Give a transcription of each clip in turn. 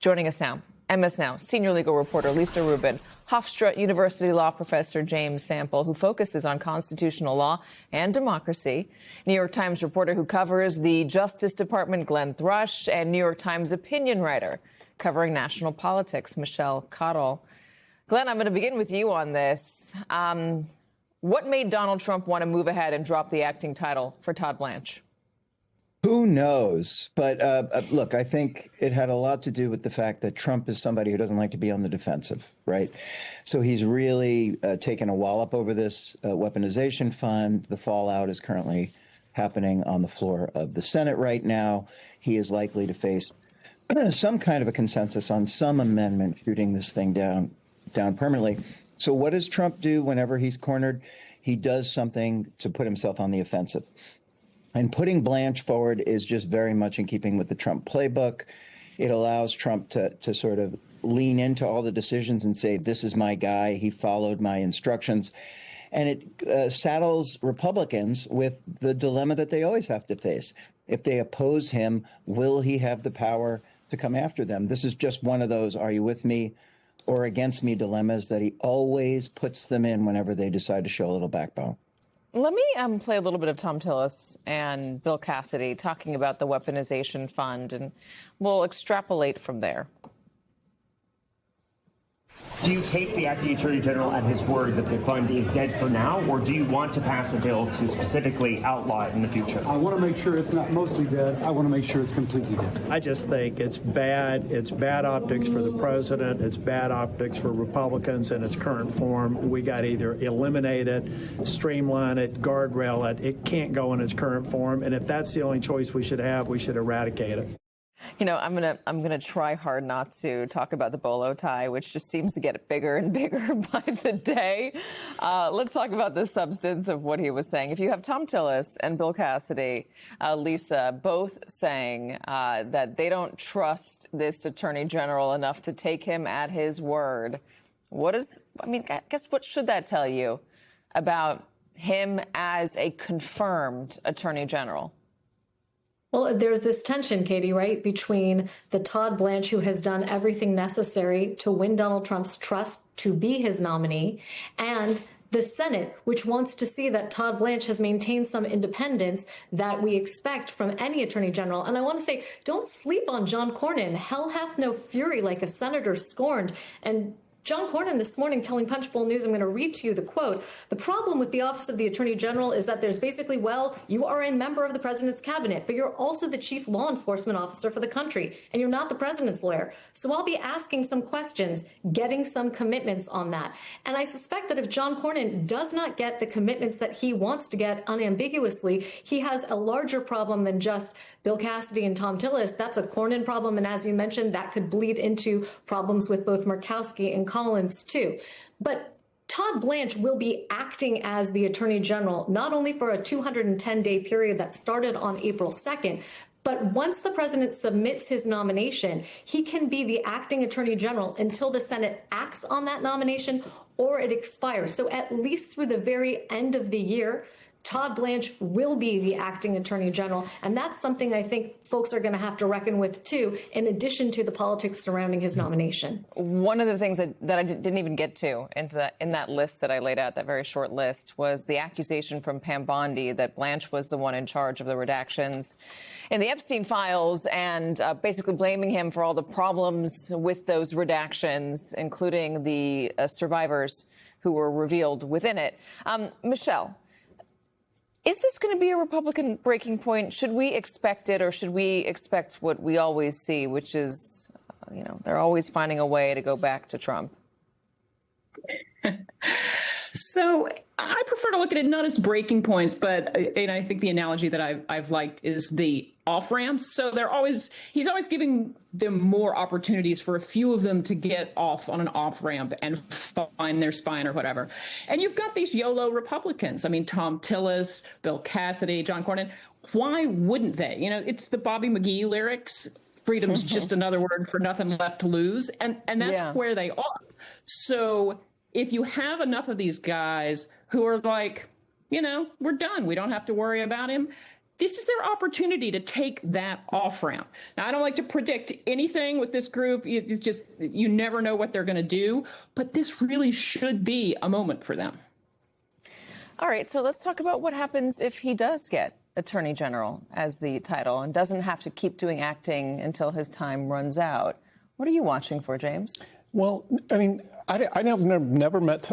Joining us now, MS Now senior legal reporter Lisa Rubin, Hofstra University law professor James Sample, who focuses on constitutional law and democracy, New York Times reporter who covers the Justice Department Glenn Thrush, and New York Times opinion writer covering national politics Michelle Cottle. Glenn, I'm going to begin with you on this. What made Donald Trump want to move ahead and drop the acting title for Todd Blanche? Who knows? But look, I think it had a lot to do with the fact that Trump is somebody who doesn't like to be on the defensive, right? So he's really taken a wallop over this weaponization fund. The fallout is currently happening on the floor of the Senate right now. He is likely to face some kind of a consensus on some amendment shooting this thing down permanently. So what does Trump do whenever he's cornered? He does something to put himself on the offensive. And putting Blanche forward is just very much in keeping with the Trump playbook. It allows Trump to sort of lean into all the decisions and say, this is my guy. He followed my instructions. And it saddles Republicans with the dilemma that they always have to face. If they oppose him, will he have the power to come after them? This is just one of those, are you with me or against me dilemmas that he always puts them in whenever they decide to show a little backbone. Let me play a little bit of Thom Tillis and Bill Cassidy talking about the weaponization fund, and we'll extrapolate from there. Do you take the acting attorney general at his word that the fund is dead for now, or do you want to pass a bill to specifically outlaw it in the future? I want to make sure it's not mostly dead. I want to make sure it's completely dead. I just think it's bad. It's bad optics for the president. It's bad optics for Republicans in its current form. We got to either eliminate it, streamline it, guardrail it. It can't go in its current form. And if that's the only choice we should have, we should eradicate it. You know, I'm gonna try hard not to talk about the bolo tie, which just seems to get bigger and bigger by the day. Let's talk about the substance of what he was saying. If you have Thom Tillis and Bill Cassidy, Lisa, both saying that they don't trust this attorney general enough to take him at his word, I guess what should that tell you about him as a confirmed attorney general? Well, there's this tension, Katie, right, between the Todd Blanche who has done everything necessary to win Donald Trump's trust to be his nominee, and the Senate, which wants to see that Todd Blanche has maintained some independence that we expect from any attorney general. And I want to say, don't sleep on John Cornyn. Hell hath no fury like a senator scorned. And John Cornyn this morning telling Punchbowl News, I'm going to read to you the quote, "The problem with the Office of the Attorney General is that there's basically, well, you are a member of the president's cabinet, but you're also the chief law enforcement officer for the country, and you're not the president's lawyer. So I'll be asking some questions, getting some commitments on that." And I suspect that if John Cornyn does not get the commitments that he wants to get unambiguously, he has a larger problem than just Bill Cassidy and Thom Tillis. That's a Cornyn problem. And as you mentioned, that could bleed into problems with both Murkowski and Collins, too. But Todd Blanche will be acting as the attorney general, not only for a 210-day period that started on April 2nd, but once the president submits his nomination, he can be the acting attorney general until the Senate acts on that nomination or it expires. So at least through the very end of the year, Todd Blanche will be the acting attorney general. And that's something I think folks are going to have to reckon with, too, in addition to the politics surrounding his nomination. One of the things that I didn't even get to in that list that I laid out, that very short list, was the accusation from Pam Bondi that Blanche was the one in charge of the redactions in the Epstein files, and basically blaming him for all the problems with those redactions, including the survivors who were revealed within it. Michelle, is this going to be a Republican breaking point? Should we expect it, or should we expect what we always see, which is, they're always finding a way to go back to Trump? So I prefer to look at it not as breaking points, but I think the analogy that I've liked is the off ramps. So he's always giving them more opportunities for a few of them to get off on an off ramp and find their spine or whatever. And you've got these YOLO Republicans. I mean, Thom Tillis, Bill Cassidy, John Cornyn. Why wouldn't they? It's the Bobby McGee lyrics. Freedom's just another word for nothing left to lose. And that's where they are. So if you have enough of these guys who are like, we're done, we don't have to worry about him, this is their opportunity to take that off ramp. Now, I don't like to predict anything with this group. It's just, you never know what they're going to do, but this really should be a moment for them. All right, so let's talk about what happens if he does get Attorney General as the title and doesn't have to keep doing acting until his time runs out. What are you watching for, James? Well, I mean, I never met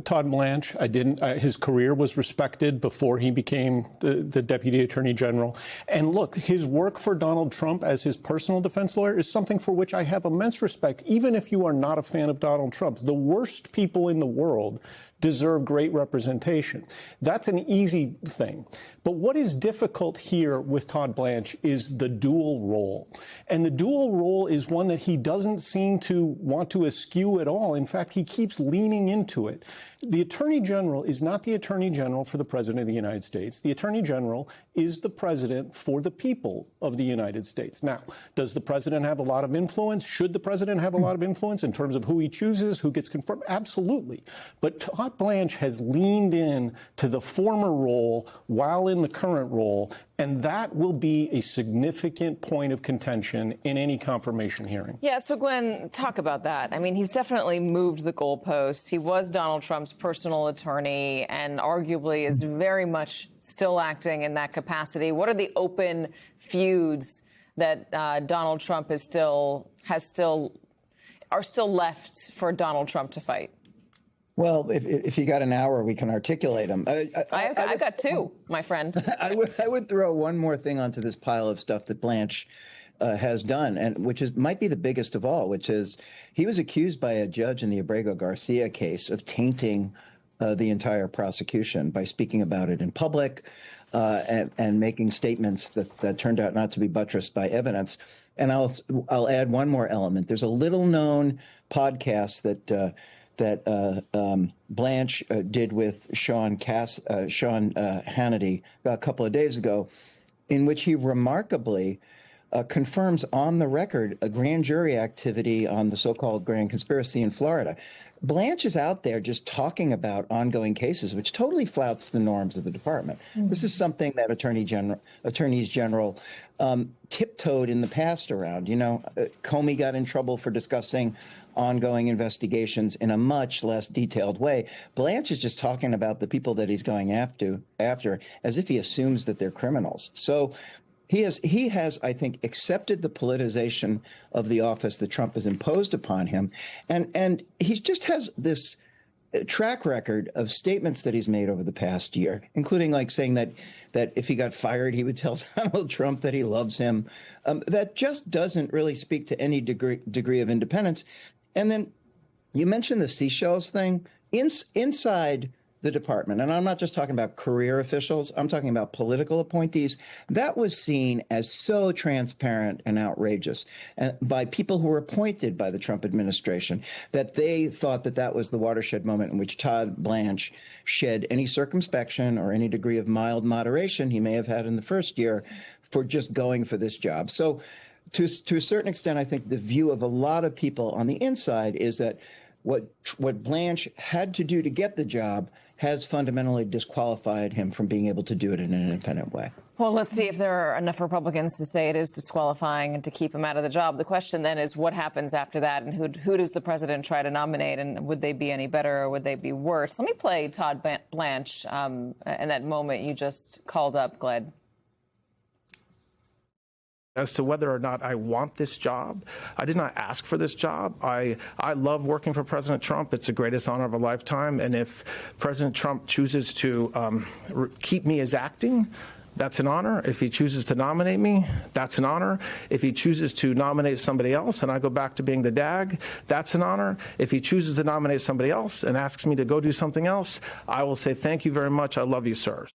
Todd Blanche. I didn't. His career was respected before he became the Deputy Attorney General. And look, his work for Donald Trump as his personal defense lawyer is something for which I have immense respect, even if you are not a fan of Donald Trump. The worst people in the world deserve great representation. That's an easy thing. But what is difficult here with Todd Blanche is the dual role. And the dual role is one that he doesn't seem to want to eschew at all. In fact, he keeps leaning into it. The Attorney General is not the Attorney General for the President of the United States. The Attorney General is the President for the people of the United States. Now, does the President have a lot of influence? Should the President have a lot of influence in terms of who he chooses, who gets confirmed? Absolutely. But Todd Blanche has leaned in to the former role while in the current role, and that will be a significant point of contention in any confirmation hearing. Yeah, so Glenn, talk about that. I mean, he's definitely moved the goalposts. He was Donald Trump's personal attorney and arguably is very much still acting in that capacity. What are the open feuds that Donald Trump are still left for Donald Trump to fight? Well, if you got an hour, we can articulate them. I got two, my friend. I would throw one more thing onto this pile of stuff that Blanche has done, and which might be the biggest of all, which is he was accused by a judge in the Abrego Garcia case of tainting the entire prosecution by speaking about it in public and making statements that turned out not to be buttressed by evidence. And I'll add one more element. There's a little known podcast that Blanche did with Sean Hannity a couple of days ago, in which he remarkably confirms on the record a grand jury activity on the so-called grand conspiracy in Florida. Blanche is out there just talking about ongoing cases, which totally flouts the norms of the department. Mm-hmm. This is something that attorneys general tiptoed in the past around. You know, Comey got in trouble for discussing ongoing investigations in a much less detailed way. Blanche is just talking about the people that he's going after as if he assumes that they're criminals. So he has, I think, accepted the politicization of the office that Trump has imposed upon him. And he just has this track record of statements that he's made over the past year, including like saying that if he got fired, he would tell Donald Trump that he loves him. That just doesn't really speak to any degree of independence. And then you mentioned the seashells thing inside the department. And I'm not just talking about career officials. I'm talking about political appointees. That was seen as so transparent and outrageous by people who were appointed by the Trump administration that they thought that was the watershed moment in which Todd Blanche shed any circumspection or any degree of mild moderation he may have had in the first year for just going for this job. So to a certain extent, I think the view of a lot of people on the inside is that what Blanche had to do to get the job has fundamentally disqualified him from being able to do it in an independent way. Well, let's see if there are enough Republicans to say it is disqualifying and to keep him out of the job. The question then is what happens after that, and who does the president try to nominate, and would they be any better or would they be worse? Let me play Todd Blanche in that moment you just called up, Gled. As to whether or not I want this job, I did not ask for this job. I love working for President Trump. It's the greatest honor of a lifetime. And if President Trump chooses to keep me as acting, that's an honor. If he chooses to nominate me, that's an honor. If he chooses to nominate somebody else and I go back to being the DAG, that's an honor. If he chooses to nominate somebody else and asks me to go do something else, I will say, thank you very much. I love you, sir.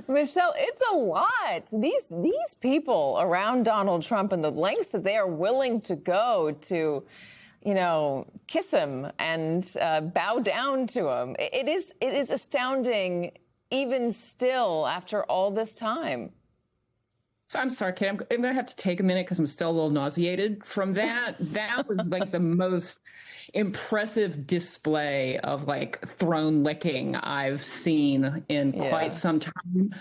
Michelle, it's a lot. These people around Donald Trump and the lengths that they are willing to go to, kiss him and bow down to him. It is astounding, even still after all this time. So I'm sorry, Kate. I'm going to have to take a minute because I'm still a little nauseated from that. That was like the most impressive display of like throne licking I've seen in quite some time.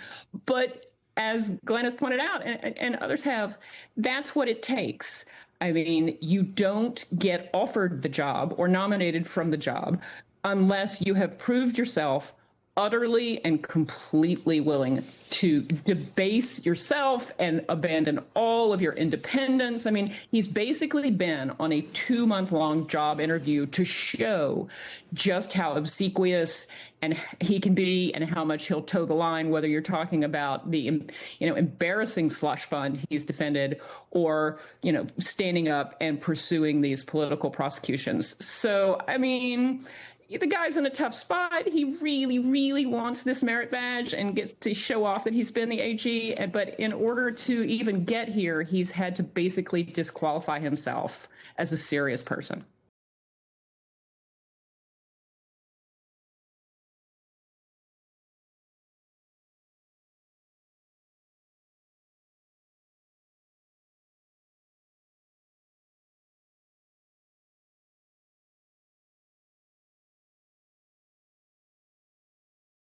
But as Glenn has pointed out, and others have, that's what it takes. I mean, you don't get offered the job or nominated from the job unless you have proved yourself utterly and completely willing to debase yourself and abandon all of your independence. I mean, he's basically been on a 2-month-long job interview to show just how obsequious and he can be and how much he'll toe the line, whether you're talking about the, embarrassing slush fund he's defended or, standing up and pursuing these political prosecutions. So, I mean, the guy's in a tough spot. He really, really wants this merit badge and gets to show off that he's been the AG. But in order to even get here, he's had to basically disqualify himself as a serious person.